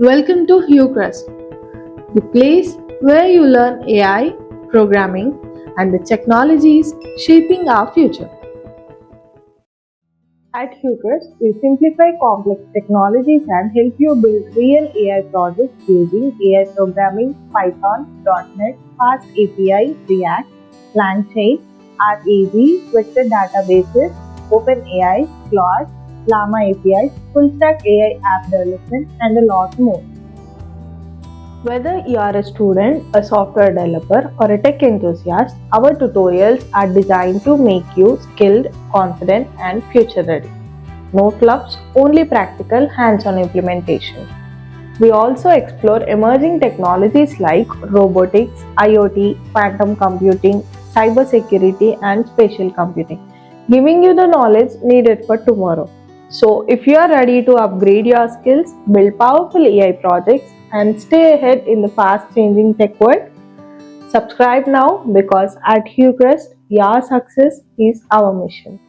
Welcome to HUCREST, the place where you learn AI, programming, and the technologies shaping our future. At HUCREST, we simplify complex technologies and help you build real AI projects using AI programming, Python, .NET, FastAPI, React, LangChain, RAG, vector databases, OpenAI, Claude, Llama API, full-stack AI app development, and a lot more. Whether you are a student, a software developer, or a tech enthusiast, our tutorials are designed to make you skilled, confident, and future ready. No clubs, only practical hands-on implementation. We also explore emerging technologies like robotics, IoT, quantum computing, cybersecurity, and spatial computing, giving you the knowledge needed for tomorrow. So, if you are ready to upgrade your skills, build powerful AI projects, and stay ahead in the fast changing tech world, subscribe now because at HUCREST, your success is our mission.